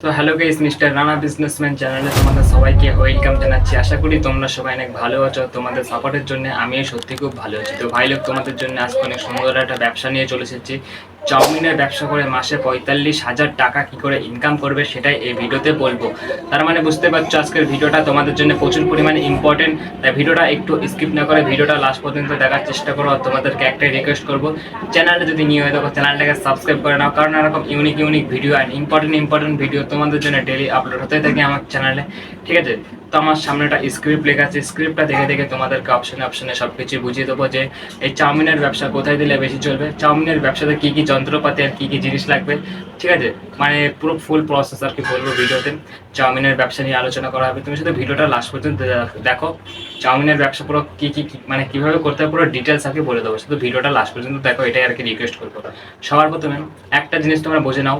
তো hello guys, mister Rana businessman চ্যানেলে তোমাদের সবাইকে ওয়েলকাম জানাচ্ছি। আশা করি তোমরা সবাই অনেক ভালো আছো। তোমাদের সাপোর্টের জন্য আমিও সত্যি খুব ভালো আছি। তো ভাই লোক, তোমাদের জন্য আজকে অনেক সুন্দর একটা ব্যবসা নিয়ে চলে এসেছি। চাউমিনের ব্যবসা করে মাসে 45,000 টাকা কি করে ইনকাম করবে সেটাই এই ভিডিওতে বলবো। তার মানে বুঝতে পারছো আজকের ভিডিওটা তোমাদের জন্য প্রচুর পরিমাণে ইম্পর্টেন্ট। তাই ভিডিওটা একটু স্কিপ না করে ভিডিওটা লাস্ট পর্যন্ত দেখার চেষ্টা করো। আর তোমাদেরকে একটাই রিকোয়েস্ট করবো, চ্যানেলটা যদি নিয়ে হয়ে থাকো চ্যানেলটাকে সাবস্ক্রাইব করে নাও, কারণ এরকম ইউনিক ভিডিও আর ইম্পর্টেন্ট ভিডিও তোমাদের জন্য ডেলি আপলোড হতে থাকে আমার চ্যানেলে। ঠিক আছে, তো আমার সামনে একটা স্ক্রিপ্ট লেখা আছে, স্ক্রিপ্টটা দেখে দেখে তোমাদেরকে অপশনে সব কিছু বুঝিয়ে দেবো যে এই চাউমিনের ব্যবসা কোথায় দিলে বেশি চলবে, চাউমিনের ব্যবসাতে কী কী যন্ত্রপাতি আর কী কী জিনিস লাগবে। ঠিক আছে, মানে পুরো ফুল প্রসেস আর কি বলবো ভিডিওতে। চাউমিনের ব্যবসা নিয়ে আলোচনা করা হবে, তুমি শুধু ভিডিওটা লাস্ট পর্যন্ত দেখো। চাউমিনের ব্যবসা পুরো কী কী মানে কীভাবে করতে হবে পুরো ডিটেলস আর কি বলে দেবো, শুধু ভিডিওটা লাস্ট পর্যন্ত দেখো, এটাই আর কি রিকোয়েস্ট করবো। সবার প্রথমে একটা জিনিস তোমরা বুঝে নাও,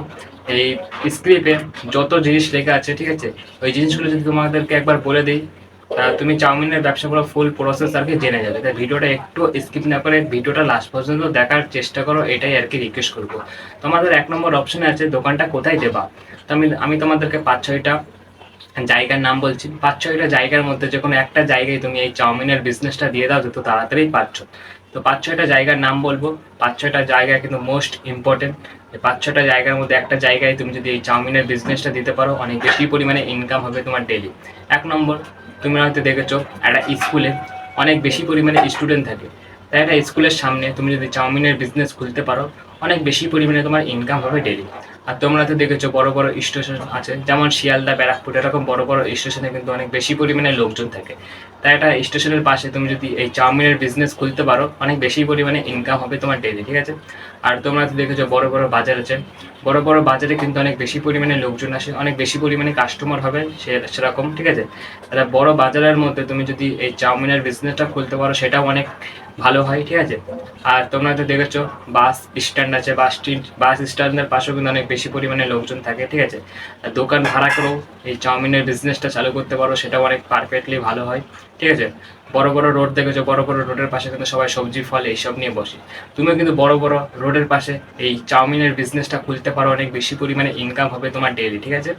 এই স্ক্রিপ্টে যত জিনিস লেখা আছে, ঠিক আছে, ওই জিনিসগুলো যদি তোমাদেরকে একবার বলে দিই, তুমি চাউমিনের ব্যবসা পুরো ফুল প্রসেস আর কি জেনে যাবে। তাই ভিডিওটা একটু স্কিপ না করে ভিডিওটা লাস্ট পর্যন্ত দেখার চেষ্টা করো, এটাই আর কি রিকোয়েস্ট করবো। তোমাদের 1 নম্বর অপশনে আছে দোকানটা কোথায় দেবা। তো আমি তোমাদেরকে 5-6টা জায়গার নাম বলছি। 5-6টা জায়গার মধ্যে যে কোনো একটা জায়গায় তুমি এই চাউমিনের বিজনেসটা দিয়ে দাও, যত তাড়াতাড়ি পারছো। তো 5-6টা জায়গার নাম বলবো। 5-6টা জায়গা কিন্তু মোস্ট ইম্পর্টেন্ট। 5-6টা জায়গার মধ্যে একটা জায়গায় তুমি যদি এই চাউমিনের বিজনেসটা দিতে পারো, অনেক বেশি পরিমাণে ইনকাম হবে তোমার ডেলি। 1 নম্বর, তুমি হয়তো দেখেছো একটা স্কুলে অনেক বেশি পরিমাণে স্টুডেন্ট থাকে, তাই একটা স্কুলের সামনে তুমি যদি চাউমিনের বিজনেস খুলতে পারো, অনেক বেশি পরিমাণে তোমার ইনকাম হবে ডেলি। আর তোমরা তো দেখেছো বড় বড় স্টেশন আছে, যেমন শিয়ালদা, ব্যারাকপুর, এরকম বড় বড় স্টেশনে কিন্তু অনেক বেশি পরিমাণে লোকজন থাকে। তাই একটা স্টেশনের পাশে তুমি যদি এই চাউমিনের বিজনেস খুলতে পারো, অনেক বেশি পরিমাণে ইনকাম হবে তোমার ডেলি। ঠিক আছে, আর তোমরা তো দেখেছো বড় বড় বাজার আছে, বড় বড় বাজারে কিন্তু অনেক বেশি পরিমাণে লোকজন আসে, অনেক বেশি পরিমাণে কাস্টমার হবে সেরকম। ঠিক আছে, তাহলে বড় বাজারের মধ্যে তুমি যদি এই চাউমিনের বিজনেসটা খুলতে পারো, সেটাও অনেক ভালো হয়। ঠিক আছে, আর তোমরা তো দেখেছো বাস স্ট্যান্ড আছে, বাস স্ট্যান্ডের পাশেও কিন্তু অনেক বেশি পরিমাণে লোকজন থাকে। ঠিক আছে, আর দোকান ভাড়া করেও এই চাউমিনের বিজনেসটা চালু করতে পারো, সেটাও অনেক পারফেক্টলি ভালো হয়। ঠিক আছে, বড় বড় রোড দেখেছো, বড় বড় রোডের পাশে কিন্তু সবাই সবজি ফল এইসব নিয়ে বসে। তুমিও কিন্তু বড় বড় রোডের পাশে এই চাউমিনের বিজনেসটা খুলতে পারো, অনেক বেশি পরিমাণে ইনকাম হবে তোমার ডেইলি। ঠিক আছে,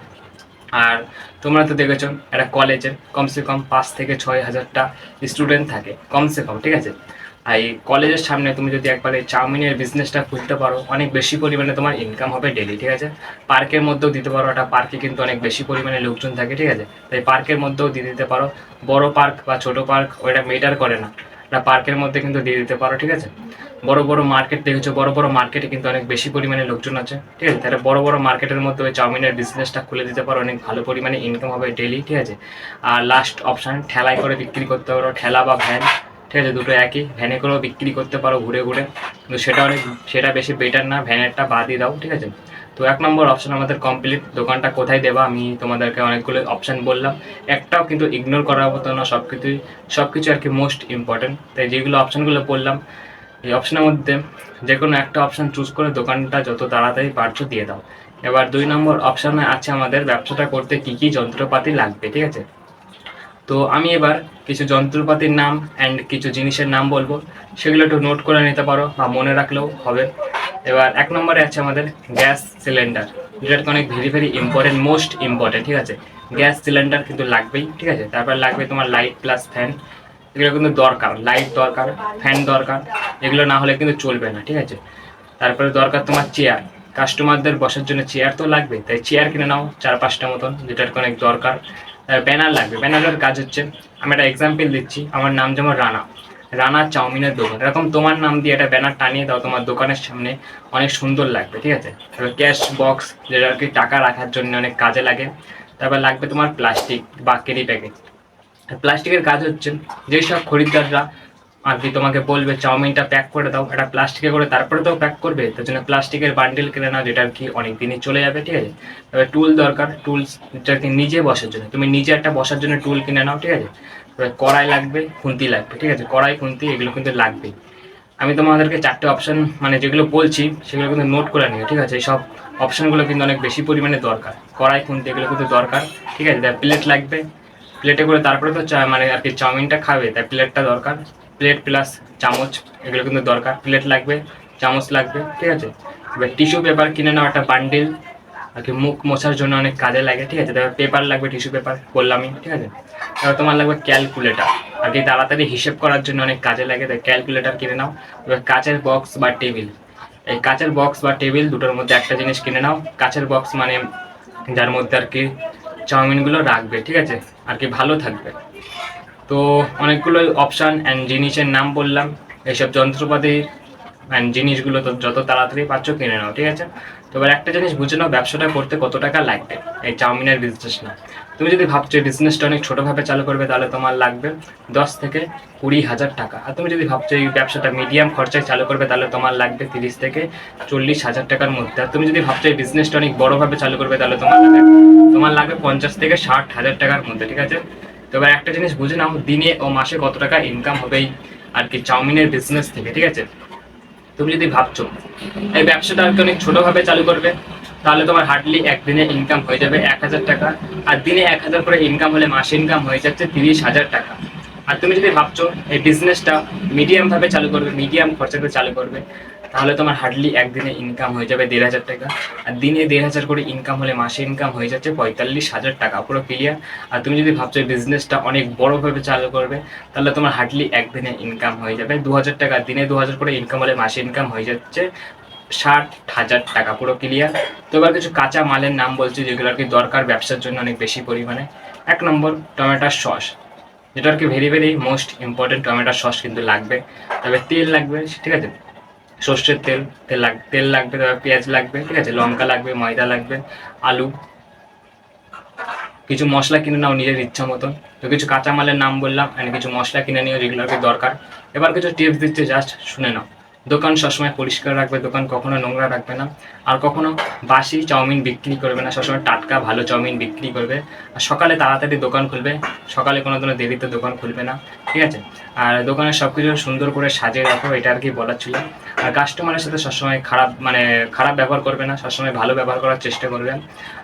আর তোমরা তো দেখেছো একটা কলেজের কমসে কম 5 থেকে 6 হাজারটা স্টুডেন্ট থাকে কমসে কম। ঠিক আছে, আর এই কলেজের সামনে তুমি যদি একবার এই চাউমিনের বিজনেসটা খুলতে পারো, অনেক বেশি পরিমাণে তোমার ইনকাম হবে ডেলি। ঠিক আছে, পার্কের মধ্যেও দিতে পারো, একটা পার্কে কিন্তু অনেক বেশি পরিমাণে লোকজন থাকে। ঠিক আছে, তাই পার্কের মধ্যেও দিয়ে দিতে পারো, বড় পার্ক বা ছোট পার্ক ওইটা মেটার করে না, একটা পার্কের মধ্যে কিন্তু দিয়ে দিতে পারো। ঠিক আছে, বড় বড় মার্কেট দেখেছো, বড় বড় মার্কেটে কিন্তু অনেক বেশি পরিমাণে লোকজন আছে। ঠিক আছে, তাহলে বড় বড় মার্কেটের মধ্যে ওই চাউমিনের বিজনেসটা খুলে দিতে পারো, অনেক ভালো পরিমাণে ইনকাম হবে ডেলি। ঠিক আছে, আর লাস্ট অপশান ঠেলায় করে বিক্রি করতে পারো, ঠেলা বা ভ্যান। ঠিক আছে, দুটো একই, ভ্যানে করেও বিক্রি করতে পারো ঘুরে ঘুরে, কিন্তু সেটা বেশি বেটার না, ভ্যানেরটা বাদই দাও। ঠিক আছে, তো 1 নম্বর অপশান আমাদের কমপ্লিট। দোকানটা কোথায় দেবা, আমি তোমাদেরকে অনেকগুলো অপশান বললাম, একটাও কিন্তু ইগনোর করার মতো না, সব কিছু আর কি মোস্ট ইম্পর্টেন্ট। তাই যেগুলো অপশানগুলো বললাম, এই অপশনের মধ্যে যে কোনো একটা অপশান চুজ করে দোকানটা যত তাড়াতাড়ি পারছো দিয়ে দাও। এবার 2 নম্বর অপশানে আছে আমাদের ব্যবসাটা করতে কি কি যন্ত্রপাতি লাগবে। ঠিক আছে, তো আমি এবার কিছু যন্ত্রপাতির নাম অ্যান্ড কিছু জিনিসের নাম বলবো, সেগুলো একটু নোট করে নিতে পারো বা মনে রাখলেও হবে। এবার 1 নম্বরে আছে আমাদের গ্যাস সিলিন্ডার, যেটা অনেক ভেরি ইম্পর্টেন্ট, মোস্ট ইম্পর্টেন্ট। ঠিক আছে, গ্যাস সিলিন্ডার কিন্তু লাগবেই। ঠিক আছে, তারপর লাগবে তোমার লাইট প্লাস ফ্যান, এগুলো কিন্তু দরকার, লাইট দরকার, ফ্যান দরকার, এগুলো না হলে কিন্তু চলবে না। ঠিক আছে, তারপরে দরকার তোমার চেয়ার, কাস্টমারদের বসার জন্য চেয়ার তো লাগবে, তাই চেয়ার কিনে নাও 4-5টা মতন, যেটার অনেক দরকার। ব্যানার লাগবে, ব্যানারের কাজ হচ্ছে, আমি একটা এক্সাম্পল দিচ্ছি, আমার নাম যেমন রানা, রানা চাউমিনের দোকান, এরকম তোমার নাম দিয়ে একটা ব্যানার টানিয়ে দাও তোমার দোকানের সামনে, অনেক সুন্দর লাগবে। ঠিক আছে, তারপর ক্যাশ বক্স, যেটা আর কি টাকা রাখার জন্য অনেক কাজে লাগে। তারপর লাগবে তোমার প্লাস্টিক বা কেরি প্যাকেট। প্লাস্টিকের কাজ হচ্ছে, যেসব খরিদ্দাররা আর কি তোমাকে বলবে চাউমিনটা প্যাক করে দাও, একটা প্লাস্টিকে করে তারপরে তো প্যাক করবে, তার জন্য প্লাস্টিকের বান্ডেল কিনে নাও, যেটা আর কি অনেক দিনই চলে যাবে। ঠিক আছে, এবার টুল দরকার, টুলস যেটা কি নিজে বসার জন্য, তুমি নিজে একটা বসার জন্য টুল কিনে নাও। ঠিক আছে, এবার কড়াই লাগবে, খুন্তি লাগবে। ঠিক আছে, কড়াই খুন্তি এগুলো কিন্তু লাগবেই। আমি তোমাদেরকে 4টে অপশান মানে যেগুলো বলছি সেগুলো কিন্তু নোট করে নিও। ঠিক আছে, এই সব অপশানগুলো কিন্তু অনেক বেশি পরিমাণে দরকার, কড়াই খুন্তি এগুলো কিন্তু দরকার। ঠিক আছে, প্লেট লাগবে, প্লেটে করে তারপরে তো মানে আর কি চাউমিনটা খাবে, তাই প্লেটটা দরকার, প্লেট প্লাস চামচ এগুলো কিন্তু দরকার, প্লেট লাগবে, চামচ লাগবে। ঠিক আছে, এবার টিস্যু পেপার কিনে নাও একটা বান্ডিল, আর কি মুখ মোছার জন্য অনেক কাজে লাগে, ঠিক আছে। তারপর পেপার লাগবে, টিস্যু পেপার বললামই, ঠিক আছে। তারপর তোমার লাগবে ক্যালকুলেটার, আর কি তাড়াতাড়ি হিসেব করার জন্য অনেক কাজে লাগে, তাই ক্যালকুলেটার কিনে নাও। এবার কাচের বক্স বা টেবিল, এই কাচের বক্স বা টেবিল দুটোর মধ্যে একটা জিনিস কিনে নাও। কাচের বক্স মানে যার মধ্যে আর কি চাউমিনগুলো রাখবে, ঠিক আছে, আর কি ভালো থাকবে। তো অনেকগুলো অপশান অ্যান্ড জিনিসের নাম বললাম, এইসব যন্ত্রপাতি অ্যান্ড জিনিসগুলো তো যত তাড়াতাড়ি পাচ্ছ কিনে নাও, ঠিক আছে। তো এবার একটা জিনিস বুঝে নাও, ব্যবসাটা করতে কত টাকা লাগবে এই চাউমিনের বিজনেস না। তুমি যদি ভাবছো এই বিজনেসটা অনেক ছোটোভাবে চালু করবে, তাহলে তোমার লাগবে 10 থেকে 20 হাজার টাকা। আর তুমি যদি ভাবছো এই ব্যবসাটা মিডিয়াম খরচায় চালু করবে, তাহলে তোমার লাগবে 30 থেকে 40 হাজার টাকার মধ্যে। আর তুমি যদি ভাবছো এই বিজনেসটা অনেক বড়োভাবে চালু করবে, তাহলে তোমার লাগবে 50 থেকে 60 হাজার টাকার মধ্যে, ঠিক আছে। তো এবার একটা জিনিস বুঝে নাও, দিনে ও মাসে কত টাকা ইনকাম হবে এই আর কি চাউমিনের বিজনেস থেকে, ঠিক আছে। তুমি যদি ভাবছো এই ব্যবসাটা আর কি অনেক ছোটোভাবে চালু করবে, তাহলে তোমার হার্ডলি একদিনে ইনকাম হয়ে যাবে 1 হাজার টাকা। আর দিনে 1 হাজার করে ইনকাম হলে মাসে ইনকাম হয়ে যাচ্ছে 30 হাজার টাকা। আর তুমি যদি ভাবছো এই বিজনেসটা মিডিয়ামভাবে চালু করবে, মিডিয়াম খরচাতে চালু করবে, তাহলে তোমার হার্ডলি একদিনে ইনকাম হয়ে যাবে 1,500 টাকা। আর দিনে 1,500 করে ইনকাম হলে মাসে ইনকাম হয়ে যাচ্ছে 45 হাজার টাকা, পুরো ক্লিয়ার। আর তুমি যদি ভাবছো এই বিজনেসটা অনেক বড়োভাবে চালু করবে, তাহলে তোমার হার্ডলি একদিনে ইনকাম হয়ে যাবে 2,000 টাকা। দিনে 2,000 করে ইনকাম হলে মাসে ইনকাম হয়ে যাচ্ছে 60,000 টাকা, পুরো ক্লিয়ার। তো এবার কিছু কাঁচা মালের নাম বলছি, যেগুলো আর কি দরকার ব্যবসার জন্য অনেক বেশি পরিমাণে। 1 নম্বর টমেটোর সস, যেটা আর কি ভেরি ভেরি মোস্ট ইম্পর্টেন্ট। টমেটোর সস কিন্তু লাগবে। তবে তেল লাগবে, ঠিক আছে, সর্ষের তেল, তেল লাগবে। তারপর পেঁয়াজ লাগবে, ঠিক আছে, লঙ্কা লাগবে, ময়দা লাগবে, আলু, কিছু মশলা কিনে নাও নিজের ইচ্ছা মতন। তো কিছু কাঁচামালের নাম বললাম, আর কিছু মশলা কিনে নিও যেগুলো আর কি দরকার। এবার কিছু টিপস দিচ্ছে, জাস্ট শুনে নাও। দোকান সবসময় পরিষ্কার রাখবে, দোকান কখনো নোংরা রাখবে না। আর কখনো বাসি চাউমিন বিক্রি করবে না, সবসময় টাটকা ভালো চাউমিন বিক্রি করবে। আর সকালে তাড়াতাড়ি দোকান খুলবে, সকালে কোনো দিনও দেরিতে দোকান খুলবে না, ঠিক আছে। আর দোকানের সব কিছু সুন্দর করে সাজিয়ে রাখো, এটা আর কি বলার ছিল। আর কাস্টমারের সাথে সবসময় খারাপ ব্যবহার করবে না, সবসময় ভালো ব্যবহার করার চেষ্টা করবে।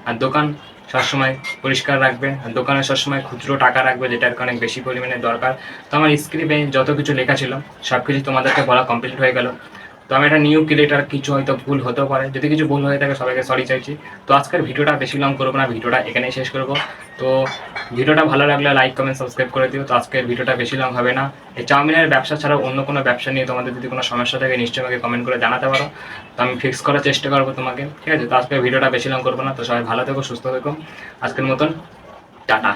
আর দোকান সবসময় পরিষ্কার রাখবে। আর দোকানে সবসময় খুচরো টাকা রাখবে, যেটা আর কি অনেক বেশি পরিমাণে দরকার। তো আমার স্ক্রিপ্টে যত কিছু লেখা ছিল সব কিছু তোমাদেরকে বলা কমপ্লিট হয়ে গেল। তো আমি একটা নিউ ক্রিয়েটার, কিছু হয়তো ভুল হতেও পারে, যদি কিছু ভুল হয়ে থাকে সবাইকে সরি চাইছি। তো আজকের ভিডিওটা বেশি লং করবো না, ভিডিওটা এখানেই শেষ করবো। তো ভিডিওটা ভালো লাগলে লাইক কমেন্ট সাবস্ক্রাইব করে দিও। তো আজকের ভিডিওটা বেশি লং হবে না। এই চাউমিনের ব্যবসা ছাড়াও অন্য কোনো ব্যবসা নিয়ে তোমাদের যদি কোনো সমস্যা থাকে, নিশ্চয়ই আমাকে কমেন্ট করে জানাতে পারো। তো আমি ফিক্স করার চেষ্টা করবো তোমাকে, ঠিক আছে। তো আজকের ভিডিওটা বেশি লং করবো না। তো সবাই ভালো থেকো, সুস্থ থেকো। আজকের মতন টাটা।